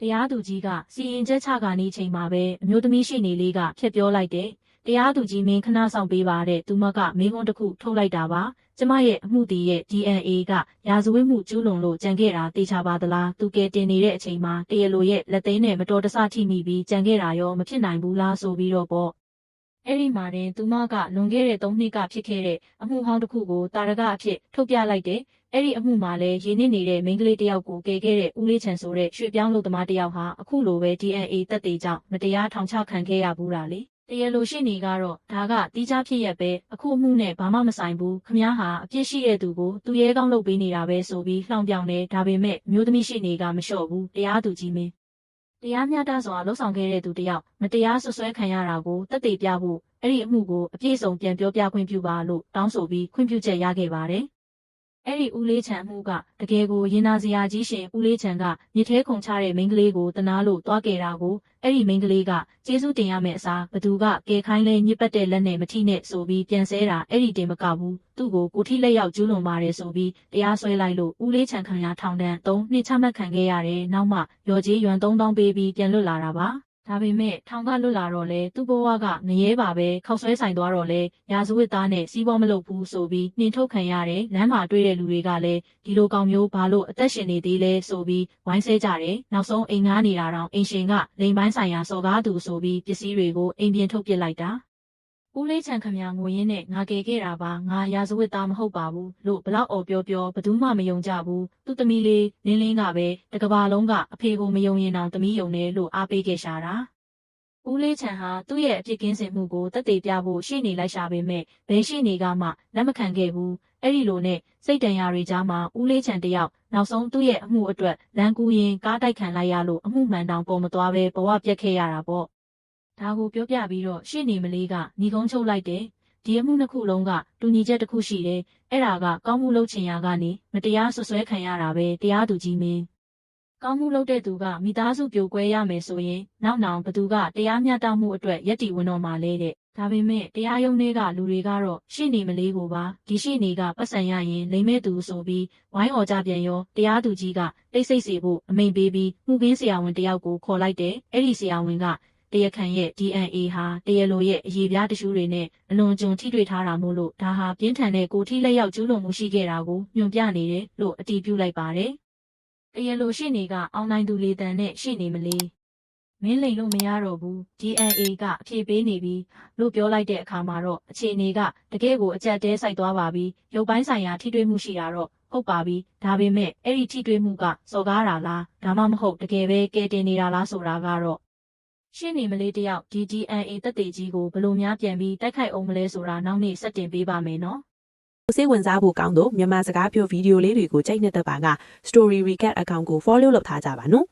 တရားသူကြီးကစီရင်ချက်ချခါနီးချိန်မှာပဲအမျိုးသမီးရှိနေလေးကဖျက်ပြောလိုက်တယ်။တရားသူကြီးမင်းခဏဆောင်ပေးပါတဲ့သူမကမင်းကွန်းတစ်ခုထုတ်လိုက်တာပါ။ကျမရဲ့အမှုတည်ရဲ့ DNA ကရာဇဝတ်မှုကျူးလွန်လို့ကြံခဲ့တာတေချာပါသလား။သူကဲတင်နေတဲ့အချိန်မှာတရားလိုရဲ့လက်သိမ်းနဲ့မတော်တဆထိမိပြီးကြံခဲ့တာရောမဖြစ်နိုင်ဘူးလားဆိုပြီးတော့ပေါ့။အဲ့ဒီမှာတင်သူမကလွန်ခဲ့တဲ့3နှစ်ကဖြစ်ခဲ့တဲ့အမှုဟောင်းတစ်ခုကိုတာရကအဖြစ်ထုတ်ပြလိုက်တယ်။အဲ့ဒီအမှုမှာလည်းရင်းနှီးနေတဲ့မိန်းကလေးတယောက်ကိုကယ်ခဲ့တဲ့ဦးလေးချန်ဆိုတဲ့ရွှေပြောင်းလုပ်သမားတယောက်ဟာအခုလိုပဲ DNA သက်သေကြောင့်မတရားထောင်ချခံခဲ့ရဘူးတာလေ။တရားလိုရှိနေကတော့ဒါကတီးခြားဖြစ်ရက်ပဲအခုအမှုနဲ့ဘာမှမဆိုင်ဘူးခမည်းဟာအပြစ်ရှိတဲ့သူကိုသူရဲကောင်းလုပ်ပေးနေတာပဲဆိုပြီးလှောင်ပြောင်တယ်ဒါပေမဲ့မျိုးသမီးရှိနေကမလျှော့ဘူးတရားသူကြီးမင်းတရားမျှတစွာလှုပ်ဆောင်ခဲ့တဲ့သူတယောက်မတရားဆွဆွဲခံရတာကိုသက်သေပြဖို့အဲ့ဒီအမှုကိုအပြည့်စုံပြန်ပြောပြခွင့်ပြုပါလို့တောင်းဆိုပြီးခွင့်ပြုချက်ရခဲ့ပါတယ်အဲ့ဒီဦးလေးချန်မှုကတကယ်ကိုရင်နာစရာကြီးရှင်ဦးလေးချန်ကမြစ်ထဲခုန်ချတဲ့မိန်းကလေးကိုတနာလို့တွားခဲ့တာကိုအဲ့ဒီမိန်းကလေးကကျေးဇူးတင်ရမယ့်အစားဘသူကကယ်ခိုင်းလဲညစ်ပတ်တဲ့လက်နဲ့မထိနဲ့ဆိုပြီးပြန်ဆဲတာအဲ့ဒီတင်မကဘူးသူ့ကိုကိုထိလက်ရောက်ကျူးလွန်ပါတယ်ဆိုပြီးတရားစွဲလိုက်လို့ဦးလေးချန်ခံရထောင်ဒဏ်3နှစ်ချမှတ်ခံခဲ့ရတယ်နောက်မှရော်ကြီးရွမ်3000ပေးပြီးပြန်လွတ်လာတာပါဒါပေမဲ့ထောင်ကလွတ်လာတော့လဲသူ့ဘဝကငရဲပါပဲခောက်ဆွဲဆိုင်သွားတော့လဲရာဇဝတ်သားနဲ့စီးပွားမလုပ်ဘူးဆိုပြီးနှင်ထုတ်ခံရတယ်လမ်းမှာတွေ့တဲ့လူတွေကလည်းဒီလိုကောင်မျိုးဘာလို့အသက်ရှင်နေသေးလဲဆိုပြီးဝိုင်းဆဲကြတယ်နောက်ဆုံးအိမ်ငားနေတာတော့အိမ်ရှင်ကလိမ်ပိုင်းဆိုင်ရာစော်ကားသူဆိုပြီးပစ္စည်းတွေကိုအိမ်ပြင်ထုတ်ပစ်လိုက်တာဦးလေးချန်ခမငိုရင်းနဲ့ငါကယ်ခဲ့တာပါငါရာဇဝတ်သားမဟုတ်ပါဘူးလို့ဘလောက်အော်ပြောဘသူမှမယုံကြဘူးသူ့သမီးလေးလင်းလင်းကပဲတကဘာလုံးကအဖေကိုမယုံရင်တောင်သမီးယုံတယ်လို့အားပေးခဲ့ရှာတာဦးလေးချန်ဟာသူ့ရဲ့အဖြစ်ကင်းစင်မှုကိုတက်သေးပြဖို့ရှေ့နေလိုက်ရှာပေမဲ့ဘယ်ရှေ့နေကမှလက်မခံခဲ့ဘူးအဲ့ဒီလိုနဲ့စိတ်တန်ရာတွေကြားမှာဦးလေးချန်တယောက်နောက်ဆုံးသူ့ရဲ့အမှုအတွက်လမ်းကူးရင်ကားတိုက်ခံလိုက်ရလို့အမှုမှန်တောင်ပေါ်မသွားပဲဘဝပြတ်ခဲ့ရတာပေါ့ဒါကိုပြောပြပြီးတော့ရှေ့နေမလေးကညီကုန်းချုပ်လိုက်တယ်ဒီအမှုနှစ်ခုလုံးကတူညီချက်တစ်ခုရှိတယ်အဲ့ဒါကကောင်းမှုလုပ်ချင်ရာကနေမတရားဆွဆွဲခံရတာပဲတရားသူကြီးမင်းကောင်းမှုလုပ်တဲ့သူကမိသားစုပြိုကွဲရမယ်ဆိုရင်နောက်ဘသူကတရားမျှတမှုအတွက်ယက်တီဝင်တော်မှာလဲတဲ့ဒါပေမဲ့တရားရုံးတွေကလူတွေကတော့ရှေ့နေမလေးကိုပါဒီရှေ့နေကပတ်စံရရင်လိမ့်မဲ့သူဆိုပြီးဝိုင်းအော်ကြပြန်ရောတရားသူကြီးကတိတ်ဆိတ်စေဖို့အမိန်ပေးပြီးမှုကင်းဆရာဝန်တယောက်ကိုခေါ်လိုက်တယ်အဲ့ဒီဆရာဝန်ကတရားခံရဲ့ DNA ဟာတရားလိုရဲ့အရေးပြားတ िश ူးတွေနဲ့အလွန်ကျွံထိတွေ့ထားတာမို့လို့ဒါဟာပြင်းထန်တဲ့ကိုထိလက်ရောက်ကျူးလွန်မှုရှိခဲ့တာကိုညွှန်ပြနေတယ်လို့အတည်ပြုလိုက်ပါတယ်တရားလိုရှေ့နေကအောင်နိုင်သူလေတန်နဲ့ရှေ့နေမလေးမင်းလိန်လို့မရတော့ဘူး DNA ကအဖြေပေးနေပြီလို့ပြောလိုက်တဲ့အခါမှာတော့အခြေအနေကတကယ့်ကိုအကျက်တဲဆိုင်သွားပါပြီရုပ်ပိုင်းဆိုင်ရာထိတွေ့မှုရှိတာတော့ဟုတ်ပါပြီဒါပေမဲ့အဲ့ဒီထိတွေ့မှုကစော်ကားတာလားဒါမှမဟုတ်တကယ်ပဲကဲတင်နေတာလားဆိုတာကတော့ရှင်းနေမလေးတယောက်ဒီ DNA သက်သေကြီးကိုဘလို့များပြန်ပြီးတိုက်ခိုက်အောင်မလဲဆိုတာနောက်နေ့ဆက်တင်ပေးပါမယ်နော်စိတ်ဝင်စားဖို့ကောင်းတော့မြန်မာစကားပြောဗီဒီယိုလေးတွေကိုကြိုက်နေတဲ့ပါက Story Recap account ကို follow လုပ်ထားကြပါနော်